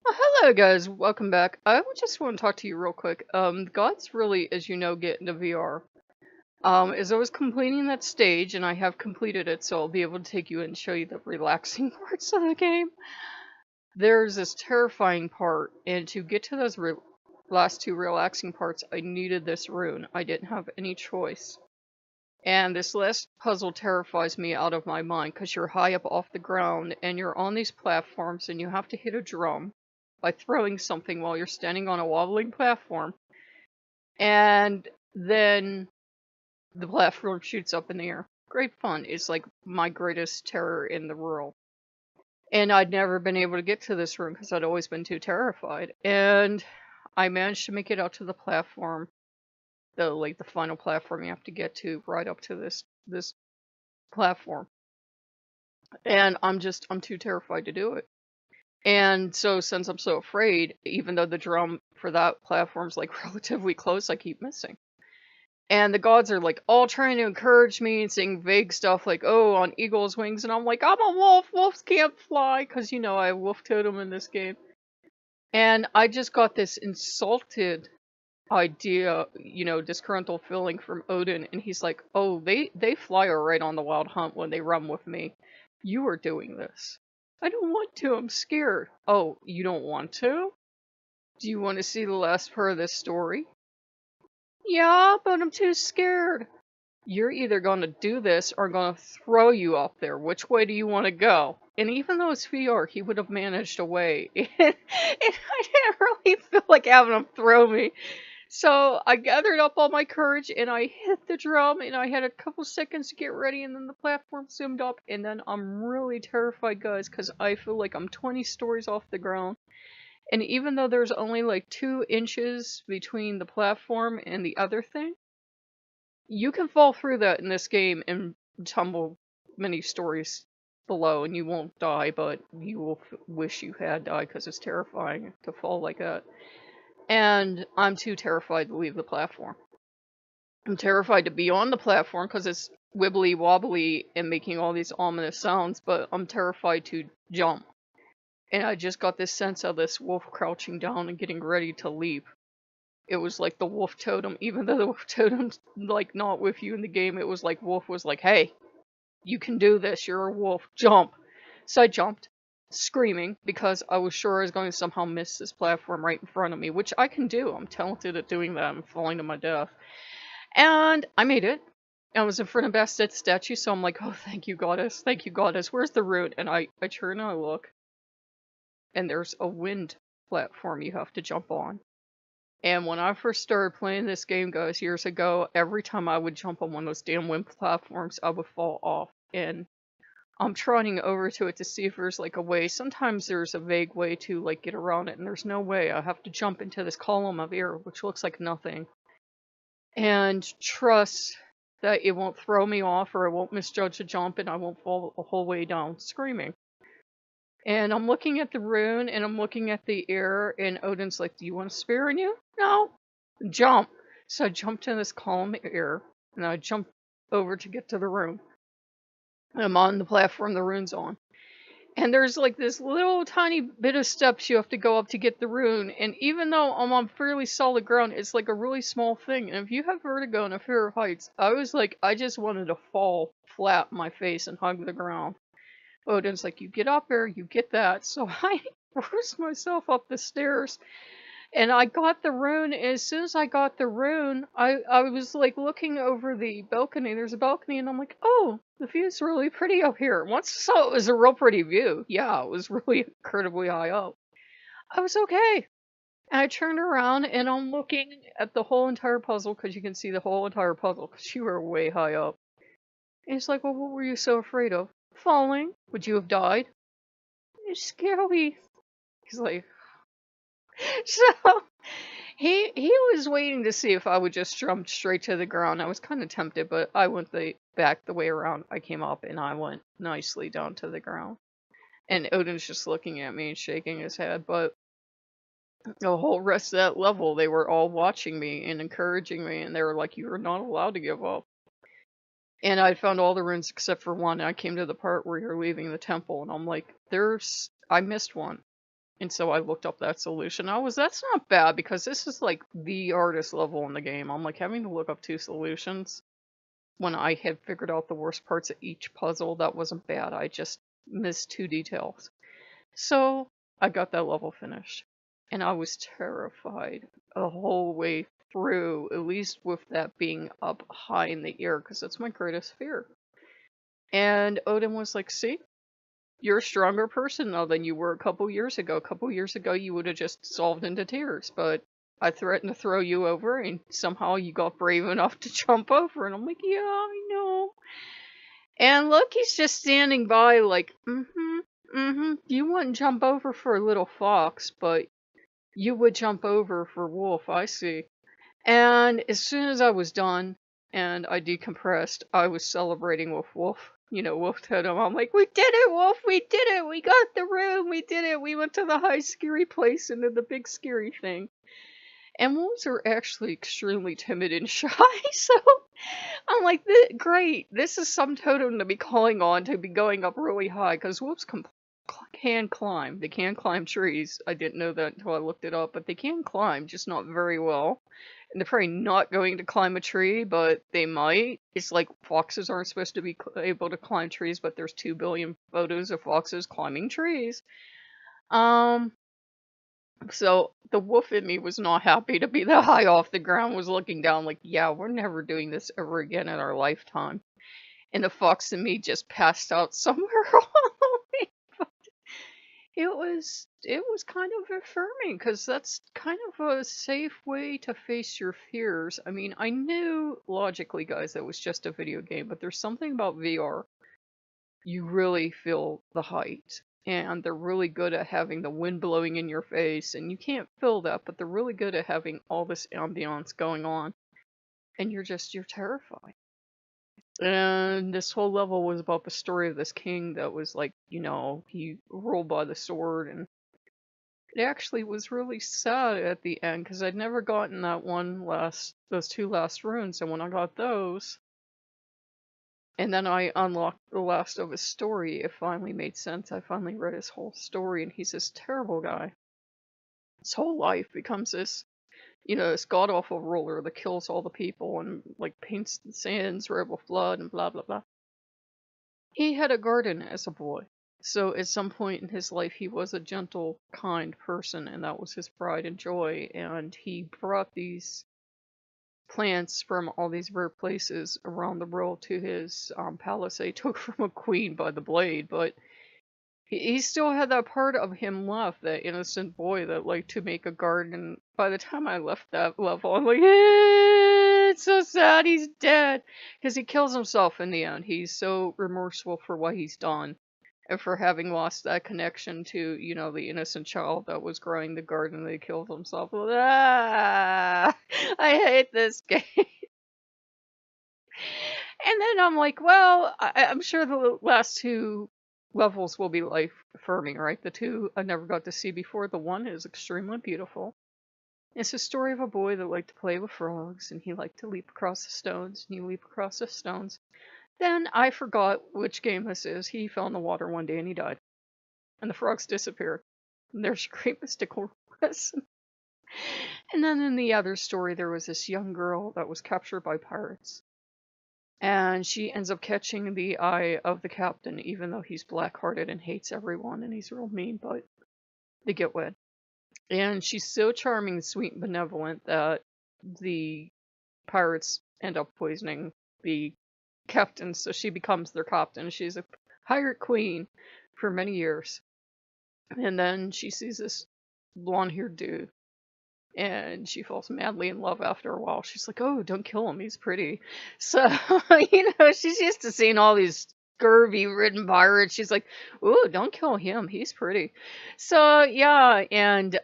Hello guys, welcome back. I just want to talk to you real quick. Gods really, as you know, get into VR. As I was completing that stage, and I have completed it, so I'll be able to take you and show you the relaxing parts of the game. There's this terrifying part, and to get to those last two relaxing parts, I needed this rune. I didn't have any choice. And this last puzzle terrifies me out of my mind because you're high up off the ground and you're on these platforms and you have to hit a drum by throwing something while you're standing on a wobbling platform. And then the platform shoots up in the air. Great fun. It's like my greatest terror in the world. And I'd never been able to get to this room because I'd always been too terrified. And I managed to make it out to the platform, the final platform you have to get to right up to this platform. And I'm too terrified to do it. And so since I'm so afraid, even though the drum for that platform's like relatively close, I keep missing. And the gods are like all trying to encourage me and saying vague stuff like, oh, on eagle's wings. And I'm like, I'm a wolf. Wolves can't fly. Because, you know, I have wolf totem in this game. And I just got this insulted idea, you know, disgruntled feeling from Odin. And he's like, oh, they fly right on the wild hunt when they run with me. You are doing this. I don't want to. I'm scared. Oh, you don't want to? Do you want to see the last part of this story? Yeah, but I'm too scared. You're either going to do this or I'm going to throw you up there. Which way do you want to go? And even though it's VR, he would have managed a way. And I didn't really feel like having him throw me. So I gathered up all my courage and I hit the drum and I had a couple seconds to get ready and then the platform zoomed up and then I'm really terrified, guys, because I feel like I'm 20 stories off the ground. And even though there's only like 2 inches between the platform and the other thing, you can fall through that in this game and tumble many stories below and you won't die, but you will wish you had died because it's terrifying to fall like that. And I'm too terrified to leave the platform. I'm terrified to be on the platform because it's wibbly wobbly and making all these ominous sounds, but I'm terrified to jump. And I just got this sense of this wolf crouching down and getting ready to leap. It was like the wolf totem, even though the wolf totem's like not with you in the game, it was like wolf was like, hey, you can do this, you're a wolf, jump. So I jumped, screaming, because I was sure I was going to somehow miss this platform right in front of me, which I can do. I'm talented at doing that. I'm falling to my death. And I made it. I was in front of Bastet's statue, so I'm like, oh, thank you, goddess. Thank you, goddess. Where's the route? And I turn and I look, and there's a wind platform you have to jump on. And when I first started playing this game, guys, years ago, every time I would jump on one of those damn wind platforms, I would fall off. And I'm trotting over to it to see if there's like a way. Sometimes there's a vague way to like get around it, and there's no way. I have to jump into this column of air, which looks like nothing, and trust that it won't throw me off or I won't misjudge the jump and I won't fall the whole way down screaming. And I'm looking at the rune and I'm looking at the air, and Odin's like, do you want a spear in you? No. Jump. So I jumped in this column of air and I jumped over to get to the rune. I'm on the platform the rune's on. And there's like this little tiny bit of steps you have to go up to get the rune. And even though I'm on fairly solid ground, it's like a really small thing. And if you have vertigo and a fear of heights, I was like, I just wanted to fall flat on my face and hug the ground. Odin's like, you get up there, you get that. So I forced myself up the stairs. And I got the rune, and as soon as I got the rune, I was like looking over the balcony. There's a balcony, and I'm like, oh, the view's really pretty up here. Once I saw it was a real pretty view. Yeah, it was really incredibly high up. I was okay. And I turned around, and I'm looking at the whole entire puzzle, because you can see the whole entire puzzle, because you were way high up. And it's like, well, what were you so afraid of? Falling? Would you have died? It's scary. He's like, so he was waiting to see if I would just jump straight to the ground. I was kind of tempted, but I went back the way around. I came up and I went nicely down to the ground. And Odin's just looking at me and shaking his head. But the whole rest of that level, they were all watching me and encouraging me, and they were like, "You are not allowed to give up." And I found all the runes except for one. I came to the part where you're leaving the temple, and I'm like, I missed one. And so I looked up that solution. That's not bad because this is like the hardest level in the game. I'm like having to look up 2 solutions when I had figured out the worst parts of each puzzle. That wasn't bad. I just missed 2 details. So I got that level finished. And I was terrified the whole way through, at least with that being up high in the air, because that's my greatest fear. And Odin was like, see, you're a stronger person now than you were a couple years ago. A couple years ago, you would have just dissolved into tears, but I threatened to throw you over, and somehow you got brave enough to jump over. And I'm like, yeah, I know. And look, he's just standing by, like, you wouldn't jump over for a little fox, but you would jump over for wolf, I see. And as soon as I was done and I decompressed, I was celebrating with Wolf. You know, Wolf Totem. I'm like, we did it, Wolf! We did it! We got the room! We did it! We went to the high scary place and did the big scary thing. And wolves are actually extremely timid and shy, so I'm like, great, this is some totem to be calling on to be going up really high, because wolves can climb. They can climb trees. I didn't know that until I looked it up, but they can climb, just not very well. And they're probably not going to climb a tree, but they might. It's like foxes aren't supposed to be able to climb trees, but there's 2 billion photos of foxes climbing trees. So the wolf in me was not happy to be that high off the ground, was looking down like, yeah, we're never doing this ever again in our lifetime. And the fox in me just passed out somewhere along the way. But it was kind of affirming, because that's kind of a safe way to face your fears. I mean, I knew logically, guys, that was just a video game, but there's something about VR. You really feel the height. And they're really good at having the wind blowing in your face, and you can't feel that, but they're really good at having all this ambiance going on, and you're terrified. And this whole level was about the story of this king that was like, you know, he ruled by the sword, and it actually was really sad at the end, because I'd never gotten those 2 last runes, and when I got those, and then I unlocked the last of his story, it finally made sense. I finally read his whole story, and he's this terrible guy. His whole life becomes this, you know, this god-awful ruler that kills all the people and, like, paints the sands red with blood and blah, blah, blah. He had a garden as a boy. So at some point in his life, he was a gentle, kind person, and that was his pride and joy. And he brought these plants from all these rare places around the world to his palace that he took from a queen by the blade, but he still had that part of him left, that innocent boy that liked to make a garden. By the time I left that level, I'm like, it's so sad he's dead, because he kills himself in the end. He's so remorseful for what he's done, and for having lost that connection to, you know, the innocent child that was growing the garden that he killed himself. Ah, I hate this game. And then I'm like, well, I'm sure the last 2 levels will be life affirming, right? The 2 I never got to see before. The one is extremely beautiful. It's a story of a boy that liked to play with frogs, and he liked to leap across the stones, and you leap across the stones. Then I forgot which game this is. He fell in the water one day and he died. And the frogs disappeared. And there's a great mystical lesson. And then in the other story, there was this young girl that was captured by pirates. And she ends up catching the eye of the captain, even though he's black-hearted and hates everyone and he's real mean, but they get wed. And she's so charming, sweet, and benevolent that the pirates end up poisoning the captain, so she becomes their captain. She's a pirate queen for many years. And then she sees this blonde-haired dude, and she falls madly in love after a while. She's like, oh, don't kill him, he's pretty. So, you know, she's used to seeing all these scurvy-ridden pirates. She's like, ooh, don't kill him, he's pretty. So, yeah, and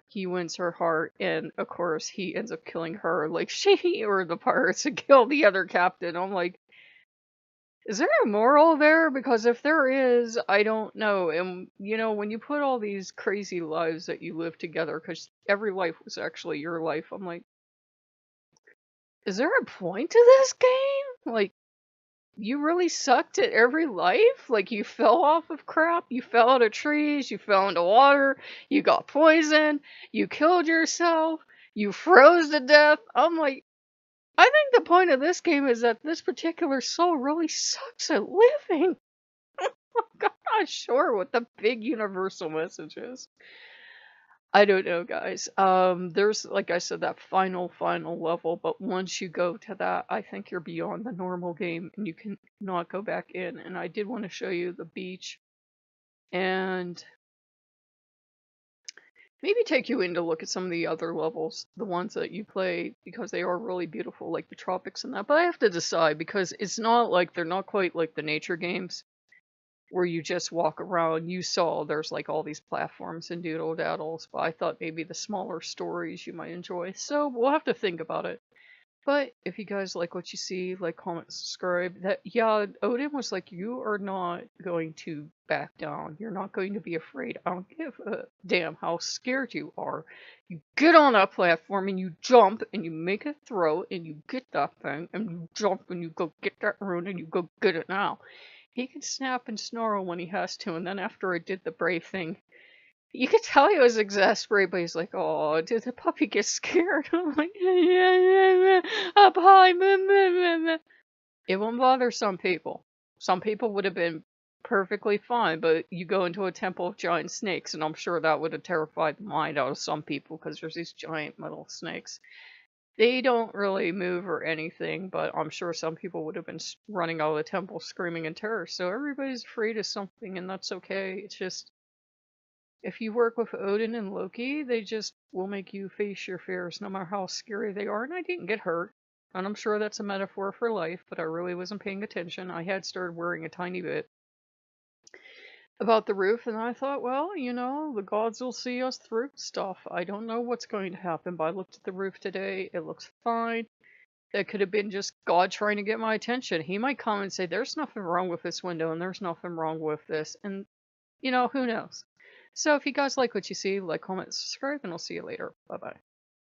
he wins her heart, and of course, he ends up killing her, like she or the pirates and kill the other captain. I'm like, is there a moral there? Because if there is, I don't know. And, you know, when you put all these crazy lives that you live together, because every life was actually your life, I'm like, is there a point to this game? Like, you really sucked at every life? Like, you fell off of crap, you fell out of trees, you fell into water, you got poisoned, you killed yourself, you froze to death. I'm like, I think the point of this game is that this particular soul really sucks at living. I'm not sure what the big universal message is. I don't know, guys. There's, like I said, that final level, but once you go to that, I think you're beyond the normal game and you can not go back in. And I did want to show you the beach and maybe take you in to look at some of the other levels, the ones that you play, because they are really beautiful, like the tropics and that. But I have to decide because it's not like they're not quite like the nature games where you just walk around. You saw there's like all these platforms and doodle daddles, but I thought maybe the smaller stories you might enjoy. So we'll have to think about it. But if you guys like what you see, like, comment, subscribe. That, yeah, Odin was like, you are not going to back down. You're not going to be afraid. I don't give a damn how scared you are. You get on that platform and you jump and you make a throw and you get that thing and you jump and you go get that rune and you go get it now. He can snap and snarl when he has to, and then after I did the brave thing, you could tell he was exasperated, but he's like, "Oh, did the puppy get scared?" I'm like, "Yeah, up high." It won't bother some people. Some people would have been perfectly fine, but you go into a temple of giant snakes, and I'm sure that would have terrified the mind out of some people because there's these giant metal snakes. They don't really move or anything, but I'm sure some people would have been running out of the temple screaming in terror. So everybody's afraid of something, and that's okay. It's just, if you work with Odin and Loki, they just will make you face your fears no matter how scary they are. And I didn't get hurt. And I'm sure that's a metaphor for life, but I really wasn't paying attention. I had started worrying a tiny bit about the roof, and I thought, well, you know, the gods will see us through stuff. I don't know what's going to happen, but I looked at the roof today. It looks fine. It could have been just God trying to get my attention. He might come and say, there's nothing wrong with this window, and there's nothing wrong with this. And, you know, who knows? So if you guys like what you see, like, comment, subscribe, and I'll see you later. Bye-bye.